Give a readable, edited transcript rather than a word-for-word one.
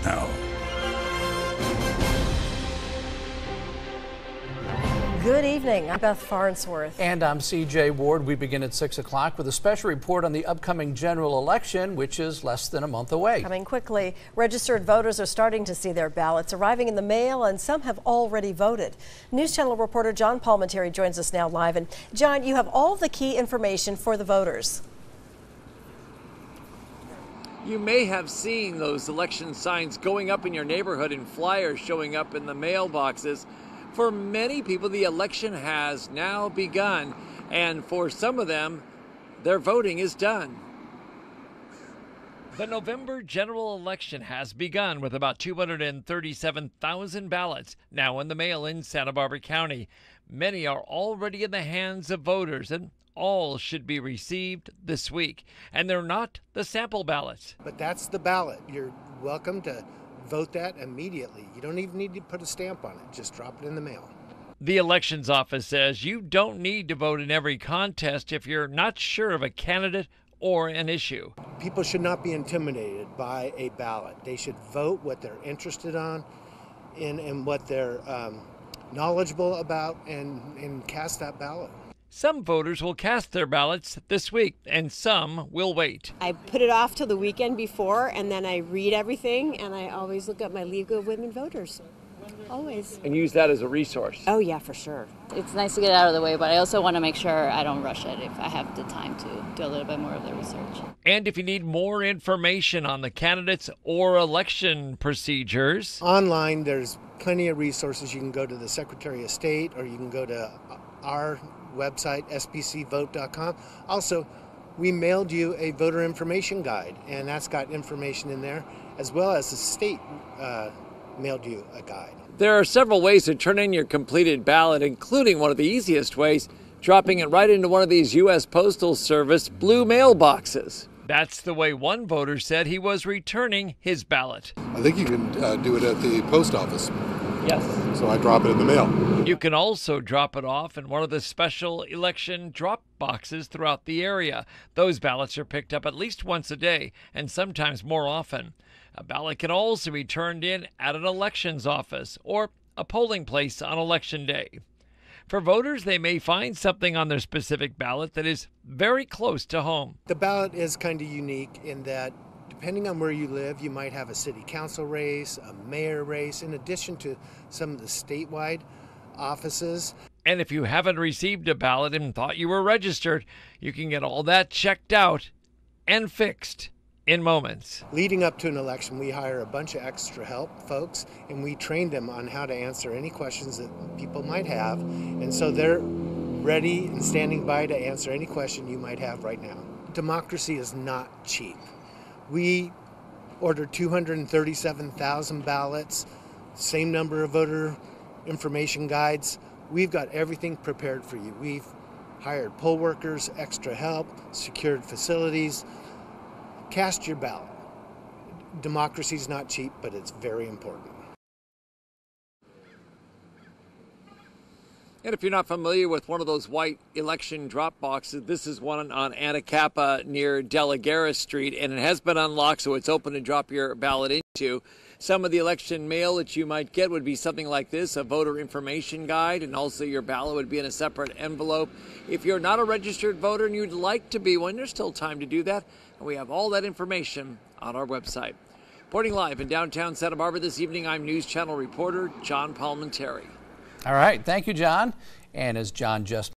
now. Good evening. I'm Beth Farnsworth. And I'm CJ Ward. We begin at 6 o'clock with a special report on the upcoming general election, which is less than a month away. Coming quickly, registered voters are starting to see their ballots arriving in the mail, and some have already voted. News Channel reporter John Palminteri joins us now live. And John, you have all the key information for the voters. You may have seen those election signs going up in your neighborhood and flyers showing up in the mailboxes. For many people, the election has now begun, and for some of them, their voting is done. The November general election has begun with about 237,000 ballots now in the mail in Santa Barbara County. Many are already in the hands of voters, and all should be received this week. And they're not the sample ballots. But that's the ballot. You're welcome to vote that immediately. You don't even need to put a stamp on it. Just drop it in the mail. The elections office says you don't need to vote in every contest if you're not sure of a candidate or an issue. People should not be intimidated by a ballot. They should vote what they're interested in and what they're knowledgeable about and cast that ballot. Some voters will cast their ballots this week, and some will wait. I put it off till the weekend before, and then I read everything, and I always look up my League of Women Voters. Always. And use that as a resource. Oh, yeah, for sure. It's nice to get it out of the way, but I also want to make sure I don't rush it if I have the time to do a little bit more of the research. And if you need more information on the candidates or election procedures, online there's plenty of resources. You can go to the Secretary of State, or you can go to our website, spcvote.com. Also, we mailed you a voter information guide, and that's got information in there, as well as the state mailed you a guide. there are several ways to turn in your completed ballot, including one of the easiest ways, dropping it right into one of these U.S. Postal Service blue mailboxes. That's the way one voter said he was returning his ballot. I think you can do it at the post office. Yes. So I drop it in the mail. You can also drop it off in one of the special election drop boxes throughout the area. Those ballots are picked up at least once a day and sometimes more often. A ballot can also be turned in at an elections office or a polling place on election day. For voters, they may find something on their specific ballot that is very close to home. The ballot is kind of unique in that depending on where you live, you might have a city council race, a mayor race, in addition to some of the statewide offices. And if you haven't received a ballot and thought you were registered, you can get all that checked out and fixed in moments. Leading up to an election, we hire a bunch of extra help folks, and we train them on how to answer any questions that people might have. And so they're ready and standing by to answer any question you might have right now. Democracy is not cheap. We ordered 237,000 ballots, same number of voter information guides. We've got everything prepared for you. We've hired poll workers, extra help, secured facilities. Cast your ballot. Democracy is not cheap, but it's very important. And if you're not familiar with one of those white election drop boxes, this is one on Anacapa near Delagara Street, and it has been unlocked, so it's open to drop your ballot into. Some of the election mail that you might get would be something like this, a voter information guide, and also your ballot would be in a separate envelope. If you're not a registered voter and you'd like to be one, there's still time to do that, and we have all that information on our website. Reporting live in downtown Santa Barbara this evening, I'm News Channel reporter John Palminteri. All right, thank you, John. And as John just